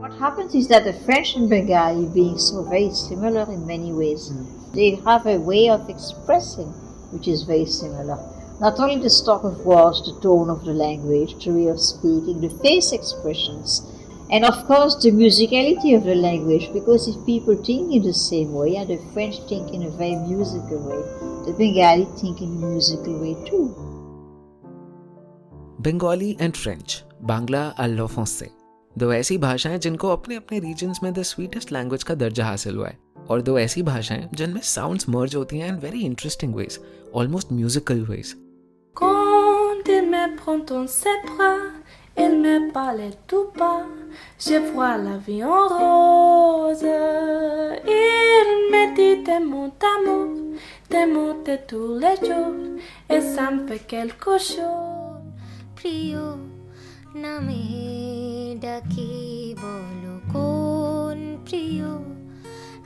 What happens is that the French and Bengali, being so very similar in many ways, they have a way of expressing which is very similar. Not only the stock of words, the tone of the language, the way of speaking, the face expressions, and of course the musicality of the language, because if people think in the same way, and the French think in a very musical way, the Bengali think in a musical way too. Bengali and French, Bangla à la française, दो ऐसी भाषाएं जिनको अपने अपने regions में the sweetest language का दर्जा हासिल हुआ है, और दो ऐसी भाषाएं जिनमें साउंड्स मर्ज होती हैं in very interesting ways, almost musical ways. Quand il me prend dans ses bras, il me parle tout bas, je vois la vie en rose. Il me dit des mots d'amour de tous les jours, et ça me fait quelque chose. প্রিয় নামে ডাকি বলো কোন প্রিয়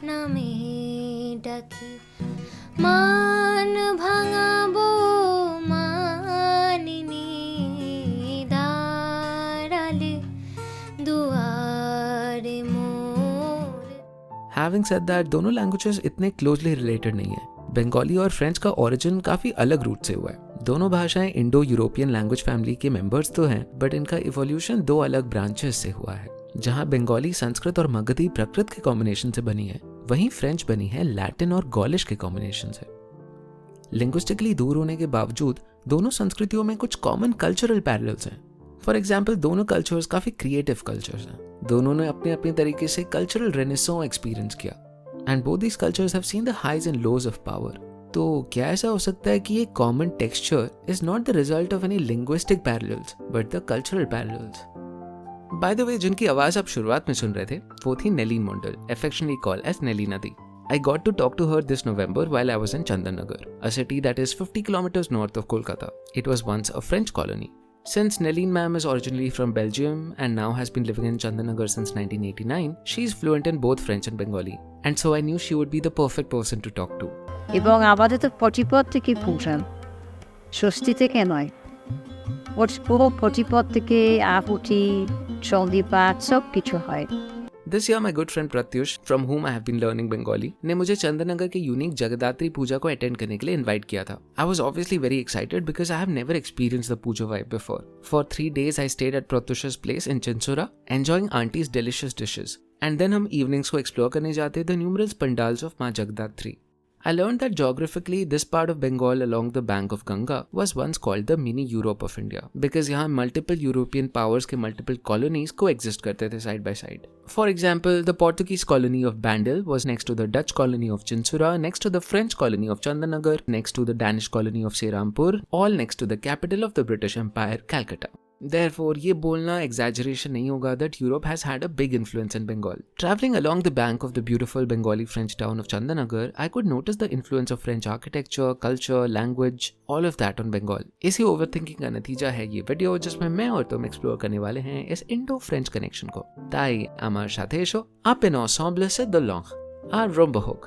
নামে ডাকি মান ভাঙাবো মানিনি দাঁড়ালে দুয়ারে মোর. Having said that, दोनों लैंग्वेजेस इतने क्लोजली रिलेटेड नहीं है. बंगाली और फ्रेंच का ओरिजिन काफ़ी अलग रूट से हुआ है. दोनों भाषाएं इंडो यूरोपियन लैंग्वेज फैमिली के मेंबर्स तो हैं, बट इनका इवोल्यूशन दो अलग ब्रांचेस से हुआ है. जहां बंगाली संस्कृत और मगधी प्राकृत के कॉम्बिनेशन से बनी है, वहीं फ्रेंच बनी है लैटिन और गॉलिश के कॉम्बिनेशन से. लिंग्विस्टिकली दूर होने के बावजूद दोनों संस्कृतियों में कुछ कॉमन कल्चरल पैरेलल्स हैं. फॉर एग्जाम्पल, दोनों कल्चर्स काफ़ी क्रिएटिव कल्चर्स हैं. दोनों ने अपने अपने तरीके से कल्चरल रेनेसॉन्स एक्सपीरियंस किया, and both these cultures have seen the highs and lows of power. तो क्या ऐसा हो सकता है कि ये common texture is not the result of any linguistic parallels but the cultural parallels? By the way, जिनकी आवाज आप शुरुआत में सुन रहे थे वो थी नेलीन Mondal, affectionately called as Nelly Nadi. I got to talk to her this November while I was in Chandanagar, a city that is 50 kilometers north of Kolkata. It was once a French colony. Since Nelline ma'am is originally from Belgium and now has been living in Chandanagar since 1989, she's fluent in both French and Bengali. And so I knew she would be the perfect person to talk to. এবং আমাদের তো পটিপদ থেকে ফুটান, ষষ্ঠী থেকে নয়, পুরো পটিপদ থেকে আহুতি সন্ধিপাত সব কিছু হয়. This year, my good friend Pratyush, from whom I have been learning Bengali, ने मुझे चंदननगर के यूनिक जगदात्री पूजा को अटेंड करने के लिए इनवाइट किया था. I was obviously very excited because I have never experienced the puja vibe before. For 3 days, I stayed at Pratyush's place in Chinsura, enjoying auntie's delicious dishes. And then हम evenings को explore करने जाते the numerous pandals of माँ जगदात्री. I learned that geographically this part of Bengal along the bank of Ganga was once called the mini Europe of India because यहाँ multiple European powers के multiple colonies coexist करते थे side by side. For example, the Portuguese colony of Bandel was next to the Dutch colony of Chinsura, next to the French colony of Chandanagar, next to the Danish colony of Serampur, all next to the capital of the British Empire, Calcutta. Therefore, ये बोलना exaggeration नहीं होगा that Europe has had a big influence in Bengal. Traveling along the bank of the beautiful Bengali French town of Chandanagar, I could notice the influence of French architecture, culture, language, all of that on Bengal. इसी overthinking का नतीजा है ये video जिसमें मैं और तुम explore करने वाले हैं इस इंडो-फ्रेंच कनेक्शन को. ताई আমার সাথে এসো, up in ensemble c'est de long, আর রম্ব হোক.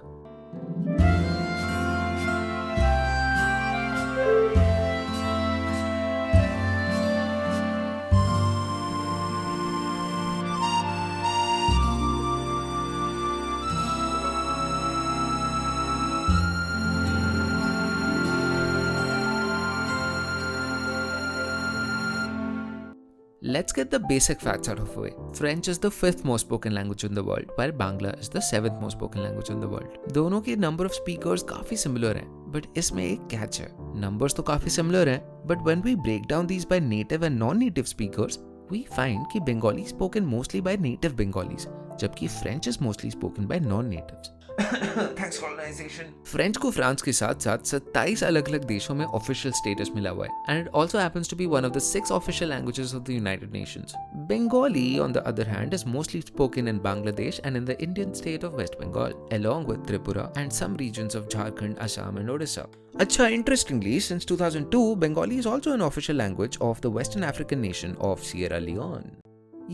Let's get the basic facts out of the way. French is the 5th most spoken language in the world, while Bangla is the 7th most spoken language in the world. दोनों के number of speakers काफी similar हैं, but इसमें एक catch है. Numbers तो काफी similar हैं, but when we break down these by native and non-native speakers, we find कि Bengali is spoken mostly by native Bengalis, जबकि French is mostly spoken by non-natives. Thanks colonization. French को France के साथ साथ 27 अलग अलग देशों में ऑफिशियल स्टेटस मिला हुआ है, and it also happens to be one of the 6 official languages of the United Nations. Bengali, on the other hand, is mostly spoken in Bangladesh and in the Indian state of West Bengal, along with Tripura and some regions of Jharkhand, Assam and Odisha. Acha, interestingly, since 2002, Bengali is also an official language of the Western African nation of Sierra Leone.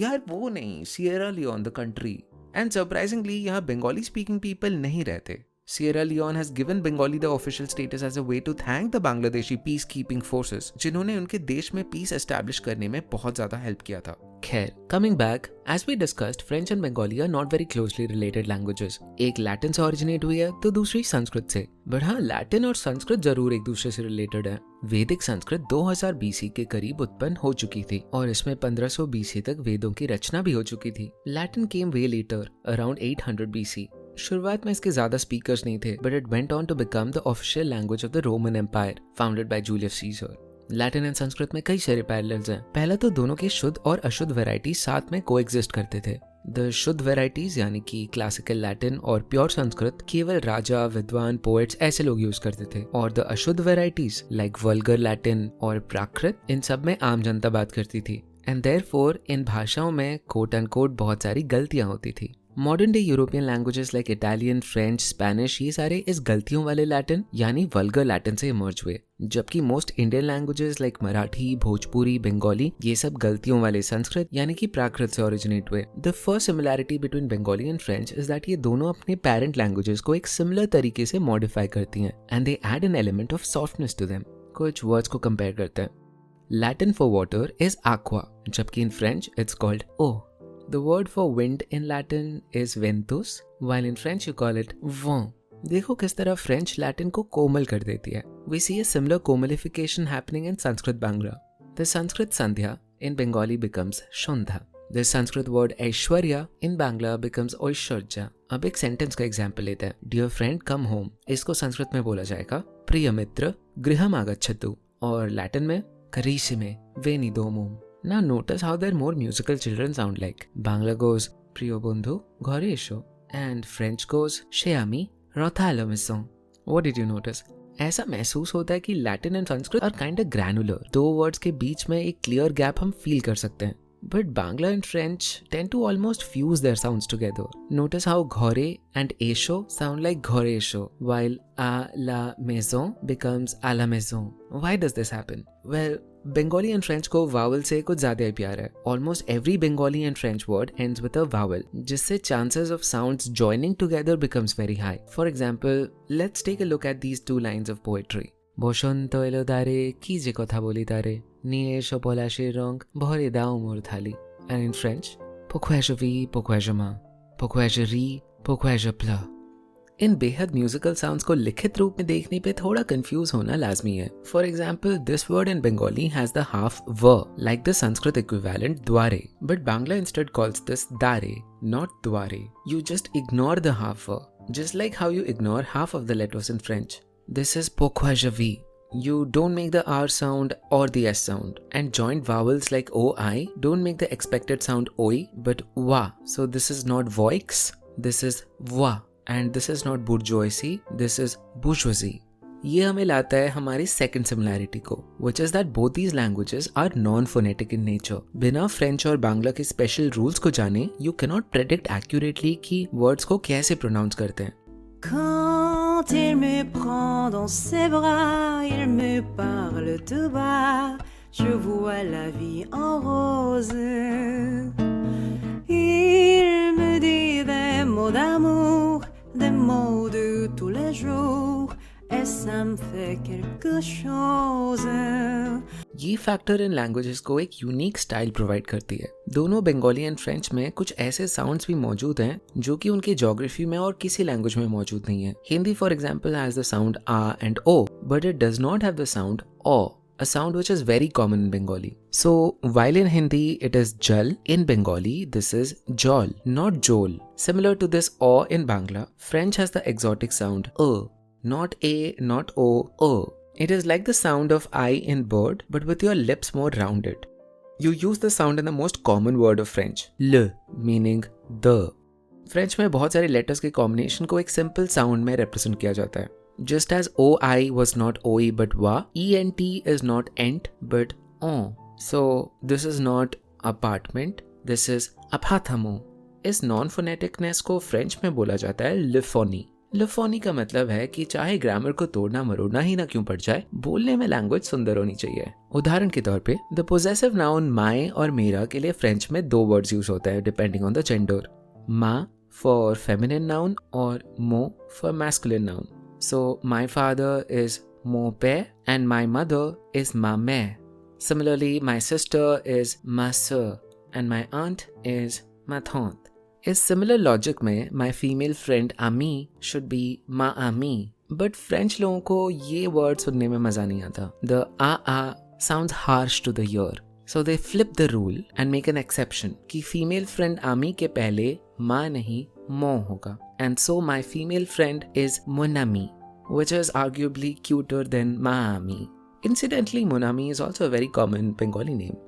यार वो नहीं, Sierra Leone the country. And surprisingly, यहाँ Bengali speaking people नहीं रहते. Sierra Leone has given Bengali the official status as a way to thank the Bangladeshi peacekeeping forces, जिन्होंने उनके देश में peace establish करने में बहुत ज़्यादा help किया था. खैर, coming back, as we discussed, French and Bengali are not very closely related languages. एक Latin से originate हुई है तो दूसरी संस्कृत से. But हाँ, Latin और संस्कृत जरूर एक दूसरे से related है. वैदिक संस्कृत 2000 BC के करीब उत्पन्न हो चुकी थी और इसमें 1500 BC तक वेदों की रचना भी हो चुकी थी. Latin came way later, around 800 BC. शुरुआत में इसके ज्यादा स्पीकर्स नहीं थे, but it went on to become the official language of the Roman Empire, founded by Julius Caesar. Latin and Sanskrit में कई सारे पैरेलल्स हैं. पहला तो दोनों की शुद्ध और अशुद्ध वैरायटी साथ में कोएग्जिस्ट करते थे. द शुद्ध वैरायटीज यानी कि क्लासिकल लैटिन और प्योर संस्कृत केवल राजा, विद्वान, पोएट्स ऐसे लोग यूज करते थे. और द अशुद्ध वैरायटीज लाइक वल्गर लैटिन और प्राकृत, इन सब में आम जनता बात करती थी. एंड देयरफॉर इन भाषाओं में कोट एंड कोट बहुत सारी गलतियां होती थी. Modern day European languages like Italian, French, Spanish, ये सारे इस गलतियों वाले लैटिन यानी वल्गर लैटिन से इमर्ज हुए. जबकि most Indian languages like Marathi, Bhojpuri, Bengali, ये सब गलतियों वाले संस्कृत यानी कि प्राकृत से ओरिजिनेट हुए. The first similarity between Bengali and French is that ये दोनों अपने पेरेंट लैंग्वेजेस को एक सिमिलर तरीके से मॉडिफाई करती हैं and they add an element of softness to them. कुछ वर्ड्स को कंपेयर करते हैं. Latin for water is aqua, जबकि in French it's called eau. The word for wind in Latin is ventus, while in French you call it vent. देखो किस तरह French Latin को कोमल कर देती है. We see a similar comalification happening in Sanskrit Bangla. The Sanskrit Sandhya in Bengali becomes Shondha. The Sanskrit word Aishwarya in Bangla becomes Oishwarja. अब एक sentence का एग्जाम्पल लेते हैं. Dear friend, come home. इसको संस्कृत में बोला जाएगा प्रिय मित्र गृहम आगच्छतु, और लैटिन में करीशिमे वेनिदोमुम. Now notice how their more musical children sound like. Bangla goes Priyo Bondhu Ghore Esho and French goes Sheami Rothalo Misson. What did you notice? ऐसा महसूस होता है कि Latin and Sanskrit are kind of granular. दो words के बीच में एक क्लियर गैप हम फील कर सकते हैं. But Bangla and French tend to almost fuse their sounds together. Notice how Ghore and Esho sound like Ghore Esho, while a la maison becomes a la maison. Why does this happen? Well, Bengali and French को vowel से कुछ ज़्यादा ही प्यार है. Almost every Bengali and French word ends with a vowel, जिससे chances of sounds joining together becomes very high. For example, let's take a look at these two lines of poetry. বসন্ত এলো দ্বারে কি যে কথা বলি তারে নিয়ে এসো পলাশের রং ভরে দাও মোর থালি. And in French, pourquoi je vis, pourquoi je mens, pourquoi je ris, pourquoi je pleure. इन बेहद म्यूजिकल साउंड्स को लिखित रूप में देखने पे थोड़ा कंफ्यूज होना लाजमी है. For example, this word in Bengali has the half व लाइक द संस्कृत इक्विवेलेंट द्वारे, but Bangla instead calls this दारे, नॉट द्वारे. You just ignore the half व, just like how you ignore half of the letters in French. This is pourquoi je vis. You don't make the R sound or the S sound. And joint vowels like OI don't make the expected sound OI but WA. So this is not voix, this is WA. And this is not bourgeoisie, this is bourgeoisie. ये हमें लाता है हमारी second similarity को, which is that both these languages are non-phonetic in nature. बिना French और बांग्ला के special rules को जाने you cannot predict accurately कि वर्ड्स को कैसे प्रोनाउंस करते हैं. Quand il me prend dans ses bras, il me parle tout bas, je vois la vie en rose. Il me dit des mots d'amour, des mots de tous les jours, et ça me fait quelque chose. ये factor in languages को एक unique style provide करती है. दोनों Bengali and French में कुछ ऐसे sounds भी मौजूद हैं जो कि उनकी ज्योग्राफी में और किसी लैंग्वेज में मौजूद नहीं है. Hindi for example has the sound आ एंड ओ, but it does not have the sound ओ, a sound which is very common in Bengali. So while in Hindi it is jal, in Bengali this is jol, not jol. Similar to this o in Bangla, French has the exotic sound not a, not o, o. It is like the sound of I in bird, but with your lips more rounded. You use the sound in the most common word of French, le, meaning the. French में बहुत सारे letters के combination को एक simple sound में represent किया जाता है. Just as OI was not OE but WA, ENT is not ENT but ON. So this is not apartment, this is appartement. इस non-phoneticness को French में बोला जाता है लिफोनी. लिफोनी का मतलब है कि चाहे ग्रामर को तोड़ना मरोड़ना ही ना क्यों पड़ जाए, बोलने में लैंग्वेज सुंदर होनी चाहिए. उदाहरण के तौर पे द पोजेसिव नाउन माय और मेरा के लिए फ्रेंच में दो वर्ड्स यूज होता है डिपेंडिंग ऑन द जेंडर. माँ for feminine noun or mo for masculine noun. So my father is mon père and my mother is ma mère. Similarly, my sister is ma sœur and my aunt is ma tante. इस similar logic में my female friend Ami should be ma ami. But French लोगों को ये word सुनने में मज़ा नहीं आता. The a sounds harsh to the ear. So they flip the rule and make an exception कि female friend Ami के पहले माँ नहीं mo होगा. And so my female friend is mon ami, which is arguably cuter than ma ami. Incidentally, mon ami is also a very common Bengali name.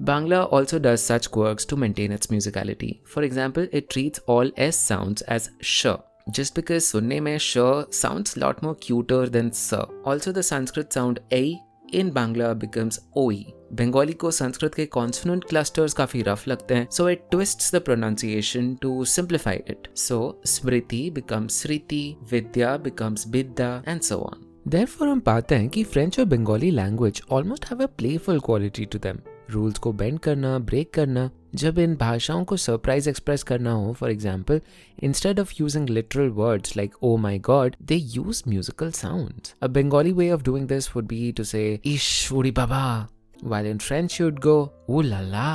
Bangla also does such quirks to maintain its musicality. For example, it treats all S sounds as sh, just because sunne mein sh sounds a lot more cuter than sa. Also, the Sanskrit sound a in Bangla becomes oi. Bengali को संस्कृत के consonant clusters काफी rough लगते हैं, so it twists the pronunciation to simplify it. So smriti becomes sriti, vidya becomes bidya, and so on. Therefore हम पाते हैं कि French और Bengali language almost have a playful quality to them. Rules को bend करना, break करना, जब इन भाषाओं को सरप्राइज एक्सप्रेस करना हो, for example, instead of using literal words like oh my god, they use musical sounds. A Bengali way of doing this would be to say इश उड़ी बाबा, while in French you'd go ooh la la.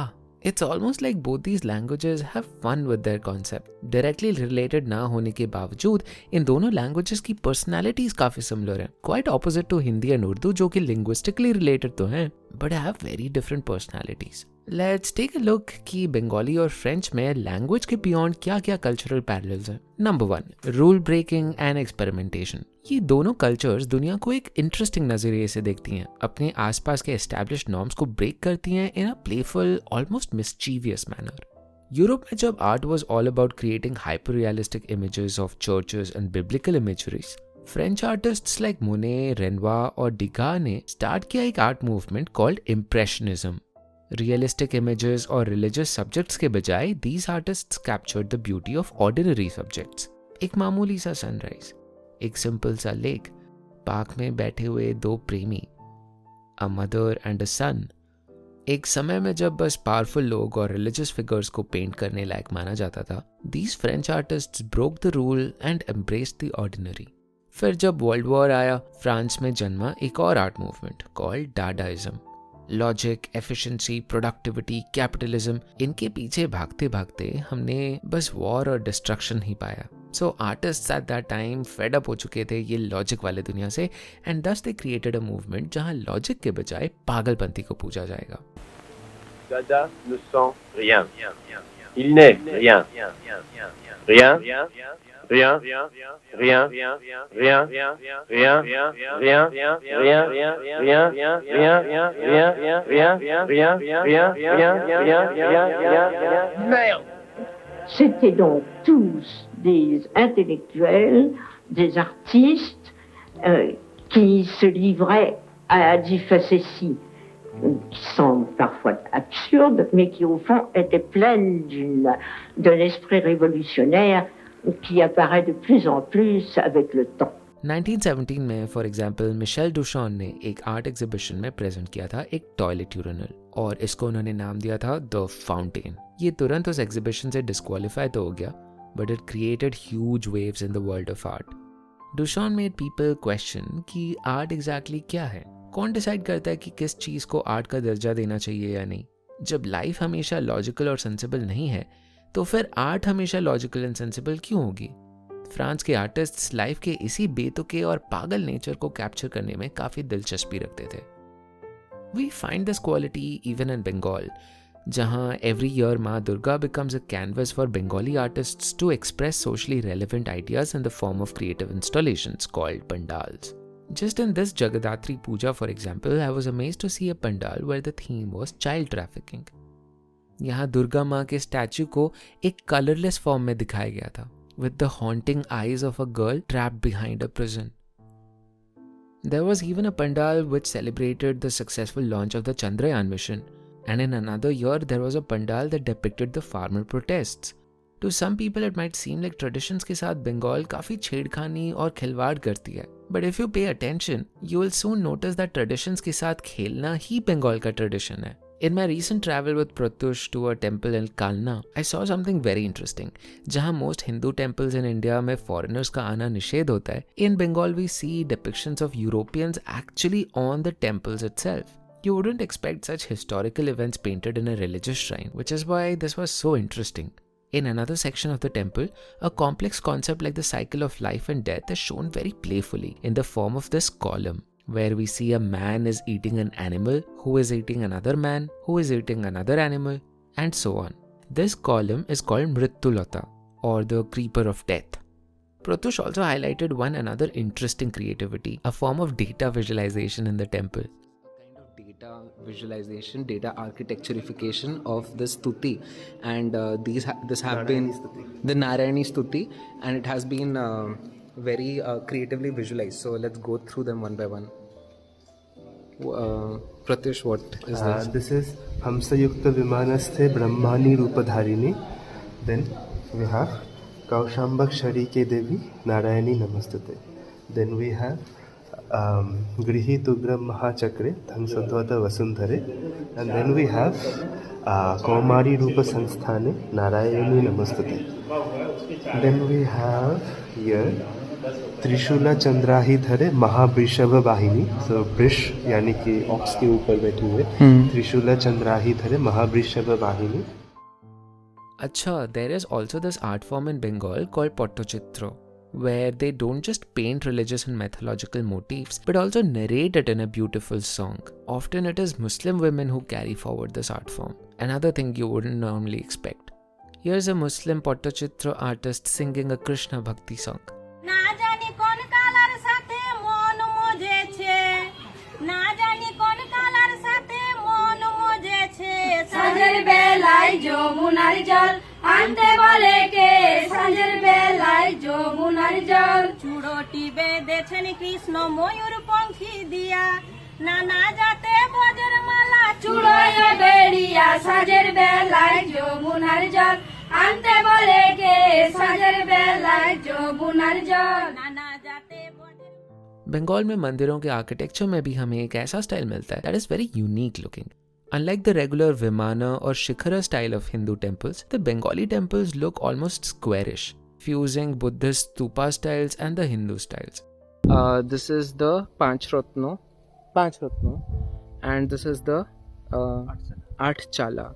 It's almost like both these languages have fun with their concept. Directly related ना होने के बावजूद इन दोनों languages की personalities काफी similar हैं. Quite opposite to Hindi and Urdu, जो कि linguistically related तो हैं, but have very different personalities. Let's take a look कि बंगाली और फ्रेंच में लैंग्वेज के बियॉन्ड क्या क्या कल्चरल पैरेलल्स हैं. Number 1, rule breaking and experimentation. ये दोनों कल्चर्स दुनिया को एक इंटरेस्टिंग नजरिए से देखती हैं, अपने आसपास के एस्टैब्लिश्ड नॉर्म्स को ब्रेक करती हैं in a playful, almost mischievous manner. Europe में जब art was all about creating hyper realistic images of churches and biblical imageries, French artists like Monet, Renoir और डिगा ने स्टार्ट किया एक art movement called impressionism. Realistic images और religious subjects के बजाय these artists captured the beauty of ordinary subjects. एक मामूली सा सनराइज, एक सिंपल सा लेक, पार्क में बैठे हुए दो प्रेमी, a mother and a son. एक समय में जब बस पावरफुल लोग और रिलीजियस फिगर्स को पेंट करने लायक माना जाता था, these French artists broke the rule and embraced the ordinary. फिर जब वर्ल्ड वॉर आया, फ्रांस में जन्मा एक और art movement called dadaism. Logic, efficiency, productivity, capitalism, इनके पीछे भागते भागते हमने बस वॉर और डिस्ट्रक्शन ही पाया. So artists at that time fed up हो चुके थे ये लॉजिक वाले दुनिया से, एंड दस दे क्रिएटेड अ मूवमेंट जहां लॉजिक के बजाय पागलपंती को पूजा जाएगा. Dada ne sent rien. Il n'est rien. Rien. Rien. Rien. Rien. Rien. Rien. Rien. Rien. Merde. C'était donc tous des intellectuels, des artistes qui se livraient à des facéties qui sont parfois absurdes, mais qui au fond étaient pleines d'un esprit révolutionnaire qui apparaît de plus en plus avec le temps. 1917 में for example Michel डुशॉन ने एक art exhibition में present किया था एक toilet urinal, और इसको उन्होंने नाम दिया था द फाउंटेन. ये तुरंत उस एग्जीबिशन से डिस्क्वालीफाई तो हो गया, but it created huge waves in the world of art. Duchamp made people question कि आर्ट एग्जैक्टली क्या है, कौन डिसाइड करता है कि किस चीज़ को आर्ट का दर्जा देना चाहिए या नहीं. जब लाइफ हमेशा लॉजिकल और सेंसिबल नहीं है, तो फिर आर्ट हमेशा लॉजिकल एंड सेंसिबल क्यों होगी. फ्रांस के आर्टिस्ट्स लाइफ के इसी बेतुके और पागल नेचर को कैप्चर करने में काफ़ी दिलचस्पी रखते थे. We find this quality even in Bengal, जहाँ एवरी ईयर माँ Durga becomes a canvas for Bengali artists to express socially relevant ideas in the form of creative installations called pandals. Just in this Jagadatri Puja, for example, I was amazed to see a pandal where the theme was child trafficking. यहाँ दुर्गा माँ के statue को एक colourless form में दिखाया गया था, with the haunting eyes of a girl trapped behind a prison. There was even a pandal which celebrated the successful launch of the Chandrayaan mission, and in another year there was a pandal that depicted the farmer protests. To some people it might seem like traditions के साथ बंगाल काफ़ी छेड़खानी और खिलवाड़ करती है, but if you pay attention, you will soon notice that traditions के साथ खेलना ही बंगाल का tradition है. In my recent travel with Pratyush to a temple in Kalna, I saw something very interesting. जहाँ most Hindu temples in India में foreigners का आना निषेध होता है, in Bengal we see depictions of Europeans actually on the temples itself. You wouldn't expect such historical events painted in a religious shrine, which is why this was so interesting. In another section of the temple, a complex concept like the cycle of life and death is shown very playfully in the form of this column, where we see a man is eating an animal, who is eating another man, who is eating another animal, and so on. This column is called Mrityulata, or the creeper of death. Pratyush also highlighted one another interesting creativity, a form of data visualization in the temple. Data visualization, data architecturification of the stuti, and this have been the Narayani stuti, and it has been very creatively visualized. So let's go through them one by one. Pratyush, what is this? This is Hamsayukta Vimanasthe Brahmani Rupadharini. Then we have Kaushambak Sharike Devi Narayani Namastate. Then we have Grihi Tugram Mahachakre Dhansadvata Vasundhare. And then we have Kaumari Rupa Sanstane Narayani Namastate. Then we have here त्रिशूला चंद्राही धरे महावृषभ वाहिनी. सो वृष यानी कि aux के ऊपर बैठे हुए त्रिशूला चंद्राही धरे महावृषभ वाहिनी. अच्छा, there is also this art form in Bengal called Pattochitra, where they don't just paint religious and mythological motifs, but also narrate it in a beautiful song. Often it is Muslim women who carry forward this art form, another thing you wouldn't normally expect. Here's a Muslim Pattochitra artist singing a Krishna Bhakti song. সাঁঝের বেলায় যমুনার জল আনতে বলে কে, সাঁঝের বেলায় যমুনার জল চূড়টি বেঁধেছেন কৃষ্ণ ময়ূর পঙ্খী দিয়া, নানা জাতে ভোজের মালা চূড়ায় বেড়িয়া, সাঁঝের বেলায় যমুনার জল আনতে বলে কে, সাঁঝের বেলায় যমুনার জল নানা জাতে। बंगाल में मंदिरों के आर्किटेक्चर में भी हमें एक ऐसा स्टाइल मिलता है that is very unique looking. Unlike the regular Vimana or Shikhara style of Hindu temples, the Bengali temples look almost squarish, fusing Buddhist stupa styles and the Hindu styles. This is the Panchratno, and this is the Atchala.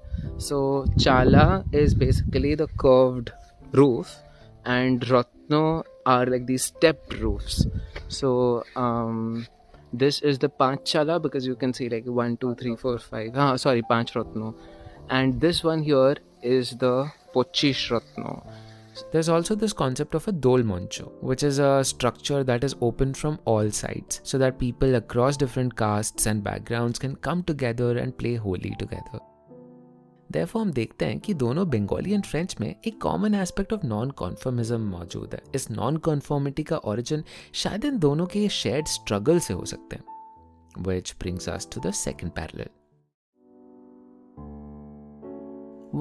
So Chala is basically the curved roof, and Ratno are like these stepped roofs. So this is the Panchala, because you can see like 1, 2, 3, 4, 5. Panchratno. And this one here is the Pochish Ratno. There's also this concept of a Dol Moncho, which is a structure that is open from all sides, so that people across different castes and backgrounds can come together and play Holi together. Therefore हम देखते हैं कि दोनों Bengali and French में एक common aspect of non कॉन्फर्मिज्म मौजूद है. इस नॉन कॉन्फॉर्मिटी का ओरिजिन शायद इन दोनों के शेयर्ड स्ट्रगल से हो सकते हैं. Which brings us to the second parallel.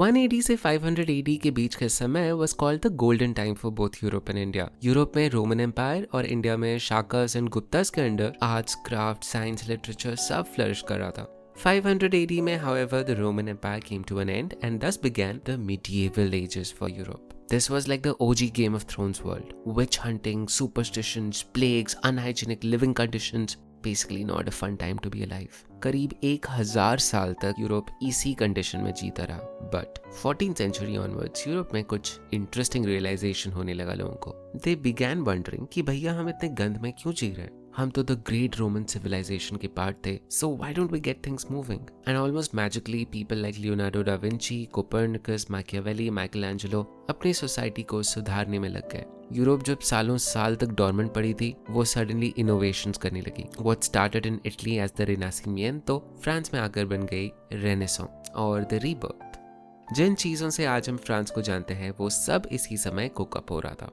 180 से 500 AD के बीच का समय was called the golden time for both Europe and India. Europe में रोमन एम्पायर और इंडिया में शाकास एंड गुप्तास के under arts, craft, science, literature सब फ्लरिश कर रहा था. 500 AD में, however, the Roman Empire came to an end and thus began the medieval ages for Europe. This was like the OG Game of Thrones world. Witch hunting, superstitions, plagues, unhygienic living conditions. Basically not a fun time to be alive. करीब 1000 साल तक Europe इसी condition में जीता रहा. But 14th century onwards, Europe में कुछ interesting realisation होने लगा लोगों को. They began wondering कि भैया हम इतने गंद में क्यों जी रहे हैं? हम तो द ग्रेट रोमन सिविलाइजेशन के पार्ट थे, so why don't we get things moving? And almost magically people like Leonardo da Vinci, Copernicus, Machiavelli, Michelangelo अपनी सोसाइटी को सुधारने में लग गए. यूरोप जब सालों साल तक डॉर्मेंट पड़ी थी, वो सडनली इनोवेशंस करने लगी. What started in Italy as the Rinascimento France में आकर बन गई रेनेसांस और द रीबर्थ. जिन चीज़ों से आज हम फ्रांस को जानते हैं, वो सब इसी समय कुक अप हो रहा था.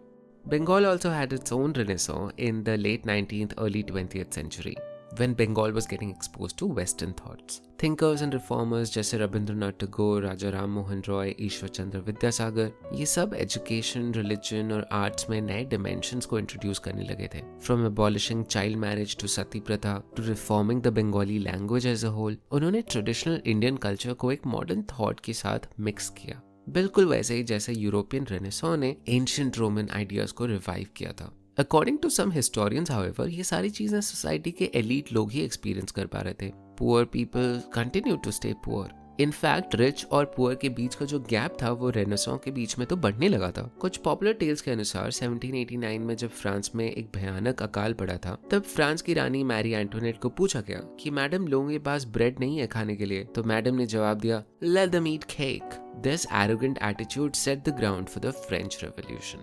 Bengal also had its own renaissance in the late 19th, early 20th century. when Bengal was getting exposed to Western thoughts. Thinkers and reformers जैसे रविंद्रनाथ टैगोर, राजा राम मोहन रॉय, ईश्वर चंद्र विद्यासागर, ये सब एजुकेशन, रिलीजन और आर्ट्स में नए डिमेंशंस को इंट्रोड्यूस करने लगे थे. From abolishing child marriage to सती प्रथा to reforming the Bengali language as a whole, उन्होंने ट्रेडिशनल इंडियन कल्चर को एक मॉडर्न थॉट के साथ मिक्स किया. बिल्कुल वैसे ही जैसे यूरोपियन रेनेसॉ ने एंशिएंट रोमन आइडियाज को रिवाइव किया था. According to some historians, however, ये सारी चीजें सोसाइटी के एलीट लोग ही एक्सपीरियंस कर पा रहे थे. Poor people continue to stay poor. In fact, rich और पुअर के बीच का जो गैप था वो रेनेसॉ के बीच में तो बढ़ने लगा था. कुछ पॉपुलर टेल्स के अनुसार 1789 में जब फ्रांस में एक भयानक अकाल पड़ा था, तब फ्रांस की रानी मैरी एंटोनेट को पूछा गया कि मैडम, लोगों के पास ब्रेड नहीं है खाने के लिए. तो मैडम ने जवाब दिया, let them eat cake. This arrogant attitude set the ground for the French Revolution.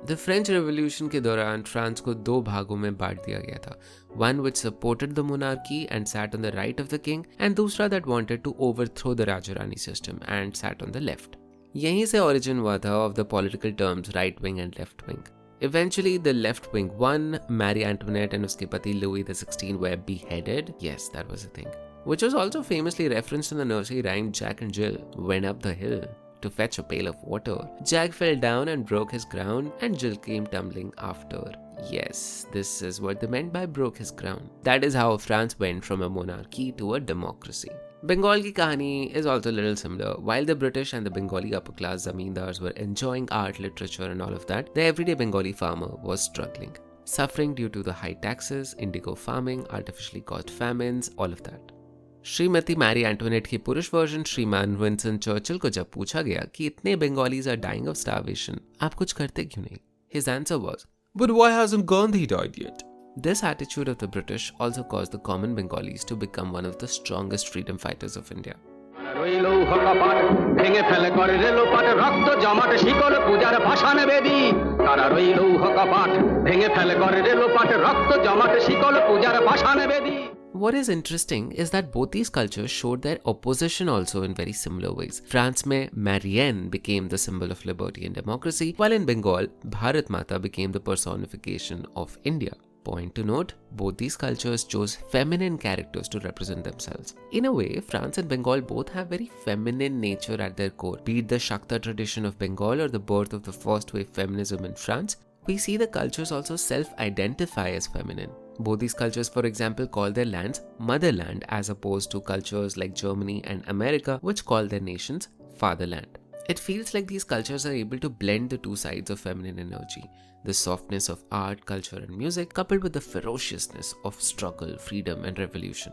The French revolution के दौरान फ्रांस को दो भागों में बांट दिया गया था. One which supported the monarchy and sat on the right of the king, and दूसरा that wanted to overthrow the raja rani system and sat on the left. यहीं से ओरिजिन हुआ था of the political terms right wing and left wing. Eventually, the left wing won. Marie Antoinette and उसके पति Louis XVI were beheaded. Yes, that was a thing. Which was also famously referenced in the nursery rhyme Jack and Jill went up the hill to fetch a pail of water. Jack fell down and broke his crown, and Jill came tumbling after. Yes, this is what they meant by broke his crown. That is how France went from a monarchy to a democracy. Bengal की कहानी is also a little similar. While the British and the Bengali upper class zamindars were enjoying art, literature and all of that, the everyday Bengali farmer was struggling, suffering due to the high taxes, indigo farming, artificially caused famines, all of that. Shrimati Mary Antoinette की पुरुष version श्रीमान Winston Churchill को जब पूछा गया कि इतने Bengalis are dying of starvation, आप कुछ करते क्यों नहीं? His answer was, "But why hasn't Gandhi died yet?" This attitude of the British also caused the common Bengalis to become one of the strongest freedom fighters of India. What is interesting is that both these cultures showed their opposition also in very similar ways. France में Marianne became the symbol of liberty and democracy, while in Bengal, Bharat Mata became the personification of India. Point to note, both these cultures chose feminine characters to represent themselves. In a way, France and Bengal both have very feminine nature at their core. Be it the Shakta tradition of Bengal or the birth of the first wave feminism in France, we see the cultures also self-identify as feminine. Both these cultures, for example, call their lands motherland as opposed to cultures like Germany and America, which call their nations fatherland. It feels like these cultures are able to blend the two sides of feminine energy, the softness of art, culture and music, coupled with the ferociousness of struggle, freedom and revolution.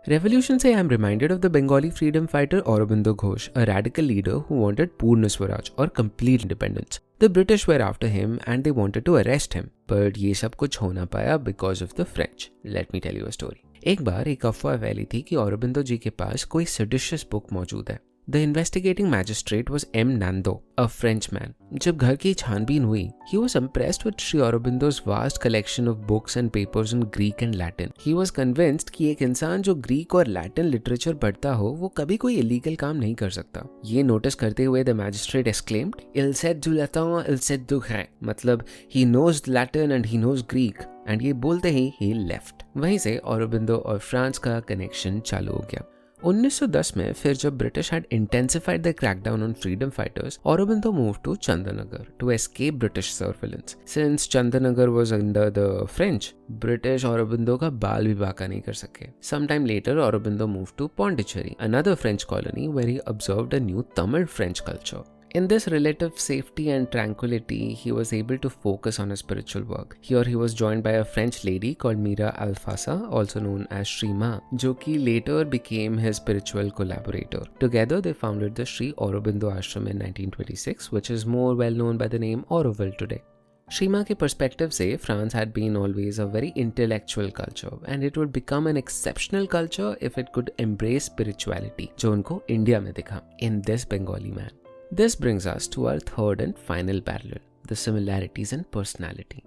Revolution से I am reminded of the Bengali freedom fighter Aurobindo Ghosh, a radical leader who wanted Purna Swaraj or complete independence. The British were after him and they wanted to arrest him, but ये सब कुछ हो ना पाया because of the French. Let me tell you a story. एक बार एक अफवाह फैली थी कि औरोबिंदो जी के पास कोई सेडिशियस बुक मौजूद है. The investigating magistrate was M. Nando, a Frenchman. जब घर की छानबीन हुई, he was impressed with Sri Aurobindo's vast collection of books and papers in Greek and Latin. He was convinced कि एक इंसान जो ग्रीक और लैटिन लिटरेचर पढ़ता हो, वो कभी कोई इलीगल काम नहीं कर सकता. ये नोटिस करते हुए the magistrate exclaimed, "Il sait du latin, il sait du grec." मतलब he knows Latin and he knows Greek. And ये बोलते ही he left. वहीं से औरोबिंदो और फ्रांस का कनेक्शन चालू हो गया. 1910 में फिर जब British had intensified their crackdown on freedom fighters, Aurobindo moved to Chandanagar to escape British surveillance. Since Chandanagar was under the French, British Aurobindo का बाल भी बाका नहीं कर सके. Sometime later, Aurobindo moved to Pondicherry, another French colony where he observed a new Tamil French culture. In this relative safety and tranquility, he was able to focus on his spiritual work. Here he was joined by a French lady called Mira Alfassa, also known as Sri Ma, जो कि later became his spiritual collaborator. Together they founded the Sri Aurobindo Ashram in 1926, which is more well known by the name Auroville today. Sri Ma के perspective से France had been always a very intellectual culture and it would become an exceptional culture if it could embrace spirituality, जो उनको India में दिखा, in this Bengali man. This brings us to our third and final parallel, the similarities in personality.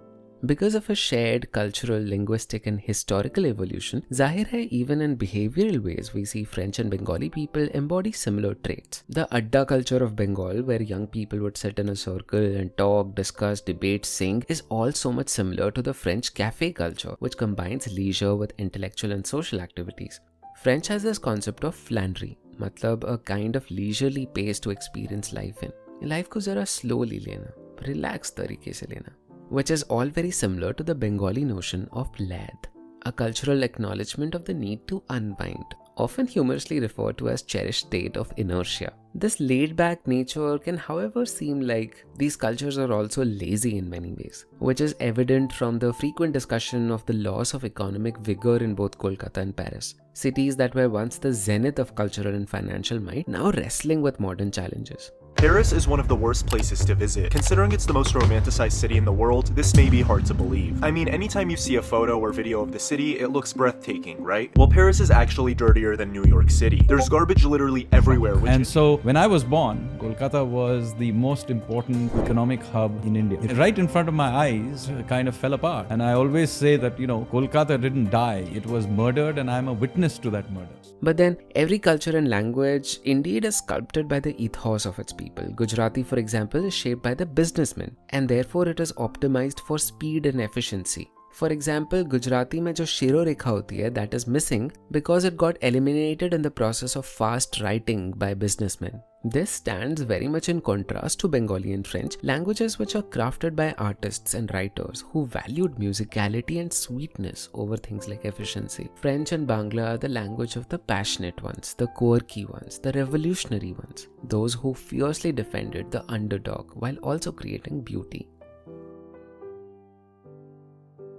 Because of a shared cultural, linguistic and historical evolution, Zahir hai even in behavioral ways we see French and Bengali people embody similar traits. The Adda culture of Bengal, where young people would sit in a circle and talk, discuss, debate, sing, is all so much similar to the French cafe culture, which combines leisure with intellectual and social activities. French has this concept of flânerie, matlab a kind of leisurely pace to experience life in. Life ko zara slowly lena, relaxed tarike se lena. Which is all very similar to the Bengali notion of laid, a cultural acknowledgement of the need to unwind, often humorously referred to as cherished state of inertia. This laid-back nature can, however, seem like these cultures are also lazy in many ways, which is evident from the frequent discussion of the loss of economic vigor in both Kolkata and Paris, cities that were once the zenith of cultural and financial might, now wrestling with modern challenges. Paris is one of the worst places to visit. Considering it's the most romanticized city in the world, this may be hard to believe. I mean, anytime you see a photo or video of the city, it looks breathtaking, right? Well, Paris is actually dirtier than New York City. There's garbage literally everywhere. And so, when I was born, Kolkata was the most important economic hub in India. Right in front of my eyes, it kind of fell apart. And I always say that, Kolkata didn't die. It was murdered, and I'm a witness to that murder. But then, every culture and language indeed is sculpted by the ethos of its people. Gujarati, for example, is shaped by the businessman, and therefore it is optimized for speed and efficiency. For example, Gujarati mein jo shiro rekha hoti hai, that is missing because it got eliminated in the process of fast writing by businessmen. This stands very much in contrast to Bengali and French, languages which are crafted by artists and writers who valued musicality and sweetness over things like efficiency. French and Bangla are the language of the passionate ones, the quirky ones, the revolutionary ones, those who fiercely defended the underdog while also creating beauty.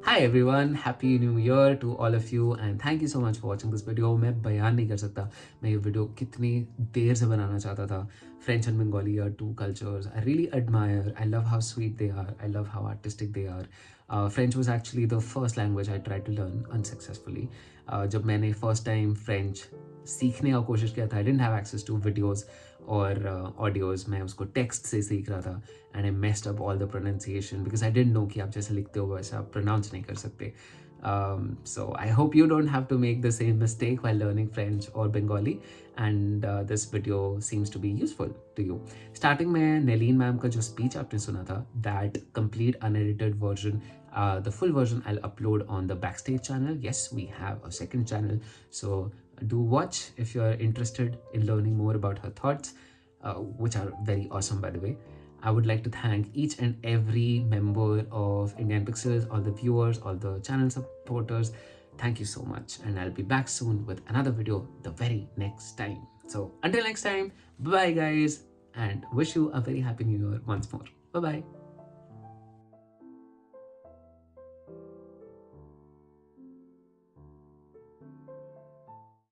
Hi everyone, Happy New Year to all of you and thank you so much for watching this video. मैं बयान नहीं कर सकता मैं ये video कितनी देर से बनाना चाहता था. French and Bengali are two cultures I really admire. I love how sweet they are. I love how artistic they are. French was actually the first language I tried to learn unsuccessfully. जब मैंने first time French सीखने का कोशिश किया था, I didn't have access to videos और audios. मैं उसको text से सीख रहा था and I messed up all the pronunciation because I didn't know कि आप जैसे लिखते हो वैसे आप pronounce नहीं कर सकते. So I hope you don't have to make the same mistake while learning French or Bengali and this video seems to be useful to you. Starting में Nelleen ma'am का जो speech आपने सुना था, that complete unedited version, the full version I'll upload on the Backstage channel. Yes, we have a second channel, so do watch if you're interested in learning more about her thoughts, which are very awesome by the way. I would like to thank each and every member of Indian Pixels, all the viewers, all the channel supporters. Thank you so much and I'll be back soon with another video the very next time. So until next time, bye guys and wish you a very happy new year once more. Bye bye.